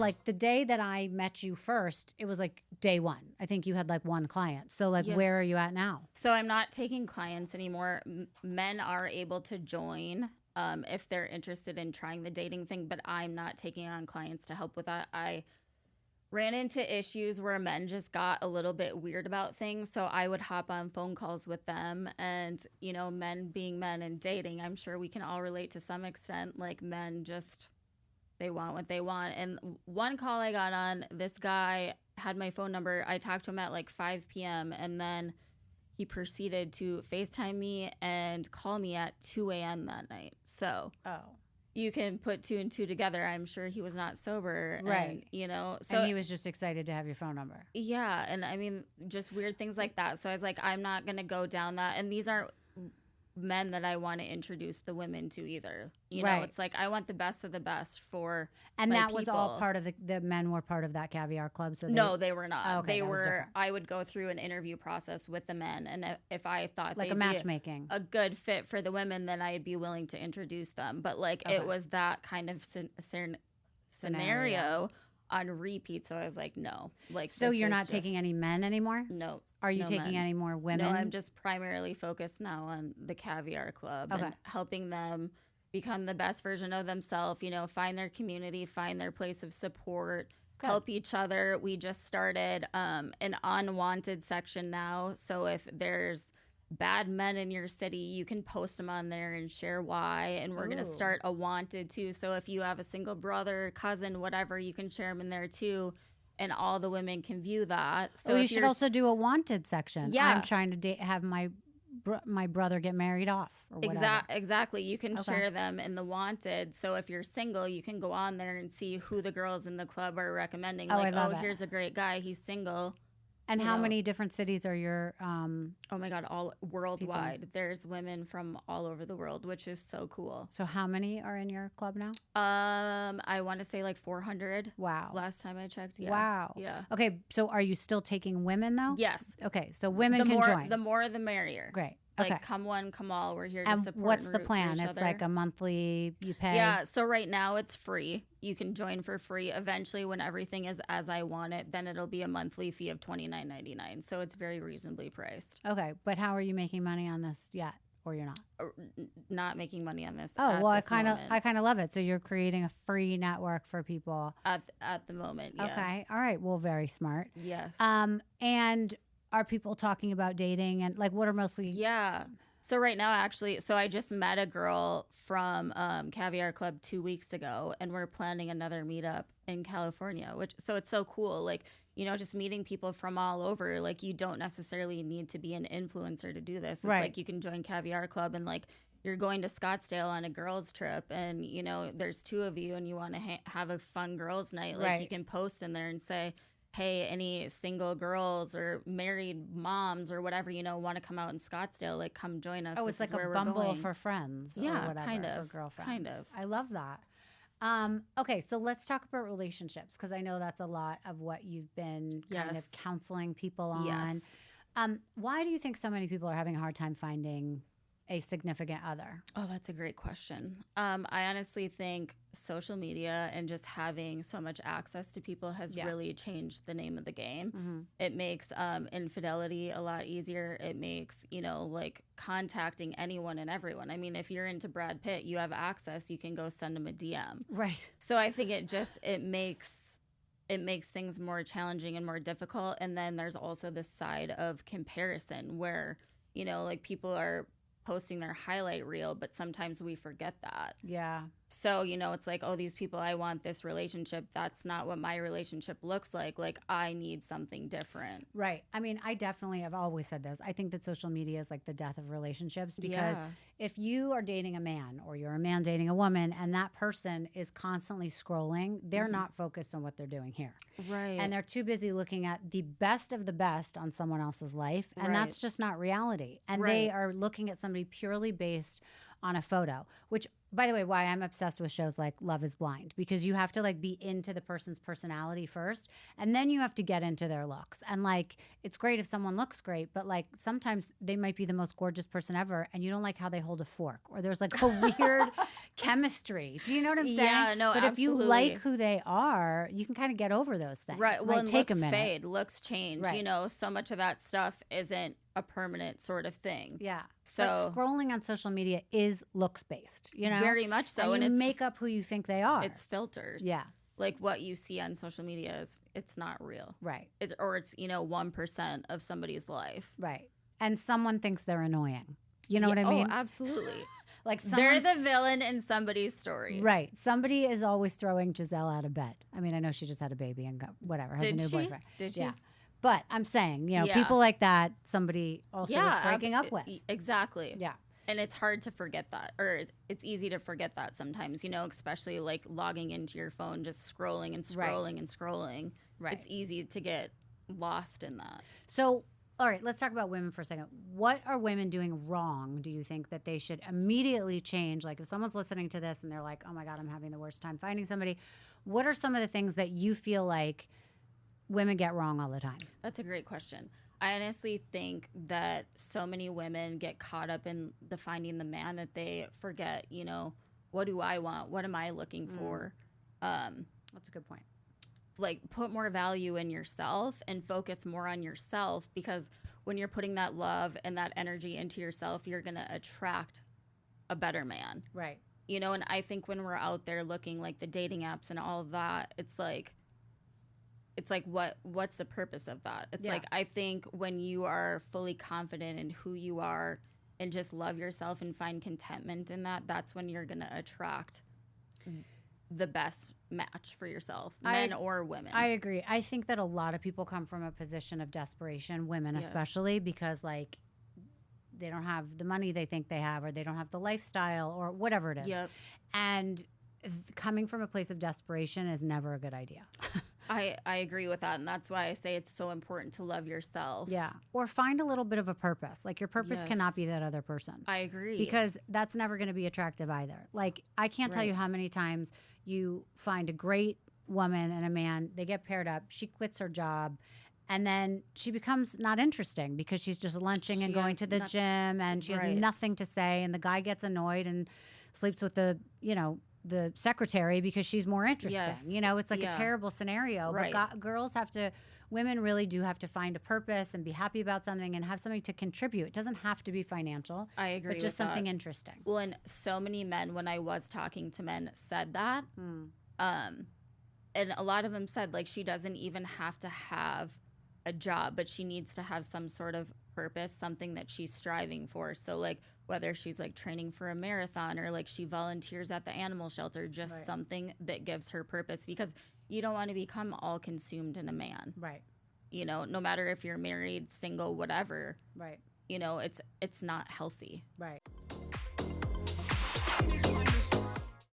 like the day that I met you first, it was like day one. I think you had like one client. So like, Yes. where are you at now? So I'm not taking clients anymore. Men are able to join if they're interested in trying the dating thing, but I'm not taking on clients to help with that. I ran into issues where men just got a little bit weird about things. So I would hop on phone calls with them, and, you know, men being men and dating, I'm sure we can all relate to some extent. Like, men just, they want what they want. And one call I got on, this guy had my phone number. I talked to him at like 5 p.m. and then he proceeded to FaceTime me and call me at 2 a.m. that night. So you can put two and two together. I'm sure he was not sober. Right. And, you know, so And he was just excited to have your phone number. yeah. And I mean, just weird things like that. So I was like, I'm not going to go down that. And these aren't men that I want to introduce the women to either. You know, it's like, I want the best of the best for And my that was all people. part of the men were part of that caviar club. So No, they were not. Oh, okay, They that was were. different. I would go through an interview process with the men, and if I thought like they'd a be matchmaking. a good fit for the women, then I'd be willing to introduce them. But like, it was that kind of scenario on repeat. So I was like, no. Like, So this you're is not just- taking any men anymore? No. Are you no taking men. any more women? No, I'm just primarily focused now on the Caviar Club and helping them become the best version of themselves, you know, find their community, find their place of support, help each other. We just started an unwanted section now. So if there's bad men in your city, you can post them on there and share why. And we're going to start a wanted too. So if you have a single brother, cousin, whatever, you can share them in there too. And all the women can view that. So you if should you're also do a wanted section. Yeah. I'm trying to have my brother get married off or whatever. Exactly. You can share them in the wanted. So if you're single, you can go on there and see who the girls in the club are recommending. Oh, Like, I love it. here's a great guy. He's single. And you how know. many different cities are your Oh my God, all worldwide. There's women from all over the world, which is so cool. so how many are in your club now? I want to say like 400. Wow. Last time I checked. Yeah. Wow. Yeah. Okay, so are you still taking women though? Yes. Okay, so women The can more, join. the more, the merrier. Great. Like, Okay. come one, come all. We're here to And support. what's and the root for plan? each It's other. like a monthly you pay. Yeah, so right now it's free. You can join for free. Eventually, when everything is as I want it, then it'll be a monthly fee of $29.99. So it's very reasonably priced. Okay, but how are you making money on this yet, or you're not? Not making money on this. Oh, at well, this moment. I kind of love it. So you're creating a free network for people. at the moment. Yes. Okay, all right. Well, very smart. Yes. And are people talking about dating and like what are mostly? Yeah. So right now, actually, so I just met a girl from Caviar Club 2 weeks ago, and we're planning another meetup in California, so it's so cool. Like, you know, just meeting people from all over. Like, you don't necessarily need to be an influencer to do this. It's Right. like you can join Caviar Club and like you're going to Scottsdale on a girls trip, and, you know, there's two of you and you want to have a fun girls night. Like, Right. you can post in there and say, hey, any single girls or married moms or whatever, you know, want to come out in Scottsdale, like, come join us. Oh, This it's like is where a we're Bumble going. for friends. Yeah, or whatever, kind for of, girlfriends. kind of. I love that. Okay, so let's talk about relationships because I know that's a lot of what you've been kind of Yes. counseling people on. Yes. Why do you think so many people are having a hard time finding a significant other? Oh, that's a great question. I honestly think social media and just having so much access to people has really changed the name of the game. Mm-hmm. It makes infidelity a lot easier. It makes, you know, like contacting anyone and everyone. I mean, if you're into Brad Pitt, you have access. You can go send him a DM. Right. So I think it makes things more challenging and more difficult. And then there's also this side of comparison where, you know, like people are posting their highlight reel, but sometimes we forget that. Yeah. So, you know, it's like, oh, these people, I want this relationship. That's not what my relationship looks like. Like, I need something different. Right. I mean, I definitely have always said this. I think that social media is like the death of relationships because if you are dating a man or you're a man dating a woman and that person is constantly scrolling, they're not focused on what they're doing here. Right. And they're too busy looking at the best of the best on someone else's life. And that's just not reality. And they are looking at somebody purely based on a photo, which by the way, why I'm obsessed with shows like Love is Blind, because you have to like be into the person's personality first, and then you have to get into their looks. And like, it's great if someone looks great, but like sometimes they might be the most gorgeous person ever and you don't like how they hold a fork, or there's like a weird chemistry. Do you know what I'm saying? Yeah, no, but absolutely. if you like who they are, you can kind of get over those things. Right. It Well, might and take a looks minute. fade, looks change. Right. You know, so much of that stuff isn't a permanent sort of thing. Yeah. So but scrolling on social media is looks based, you know? very much so. And you it's make up who you think they are. It's filters. Yeah. Like what you see on social media it's not real. Right. It's 1% of somebody's life. Right. And someone thinks they're annoying. You know what I mean? Oh, absolutely. Like they're the villain in somebody's story. Right. Somebody is always throwing Giselle out of bed. I mean, I know she just had a baby and got, whatever, has a new boyfriend. Did she? Yeah. But I'm saying, Yeah. people like that, somebody also is breaking up with. Exactly. Yeah. And it's hard to forget that, or it's easy to forget that sometimes, especially like logging into your phone, just scrolling and scrolling and scrolling. Right. It's easy to get lost in that. So, all right, let's talk about women for a second. What are women doing wrong, do you think, that they should immediately change? Like if someone's listening to this and they're like, oh my God, I'm having the worst time finding somebody. What are some of the things that you feel like women get wrong all the time? That's a great question. I honestly think that so many women get caught up in the finding the man that they forget, what do I want? What am I looking for? That's a good point. Like put more value in yourself and focus more on yourself, because when you're putting that love and that energy into yourself, you're going to attract a better man. Right. And I think when we're out there looking like the dating apps and all of that, it's like what's the purpose of that? It's like, I think when you are fully confident in who you are and just love yourself and find contentment in that, that's when you're going to attract the best match for yourself, men or women. I agree. I think that a lot of people come from a position of desperation, women especially, because like they don't have the money they think they have, or they don't have the lifestyle, or whatever it is. Yep. And coming from a place of desperation is never a good idea. I agree with that. And that's why I say it's so important to love yourself. Yeah. Or find a little bit of a purpose. Like your purpose cannot be that other person. I agree. Because that's never going to be attractive either. Like I can't tell you how many times you find a great woman and a man, they get paired up, she quits her job, and then she becomes not interesting because she's just lunching and going to the gym, and she has nothing to say, and the guy gets annoyed and sleeps with the secretary because she's more interesting. Yes. It's like a terrible scenario. Right. But women really do have to find a purpose and be happy about something and have something to contribute. It doesn't have to be financial. I agree but just with something that. interesting. Well, and so many men, when I was talking to men, said that. And a lot of them said, like, she doesn't even have to have a job, but she needs to have some sort of purpose, something that she's striving for. So, like, whether she's, like, training for a marathon or, like, she volunteers at the animal shelter, just something that gives her purpose. Because you don't want to become all consumed in a man. Right. No matter if you're married, single, whatever. Right. It's not healthy. Right.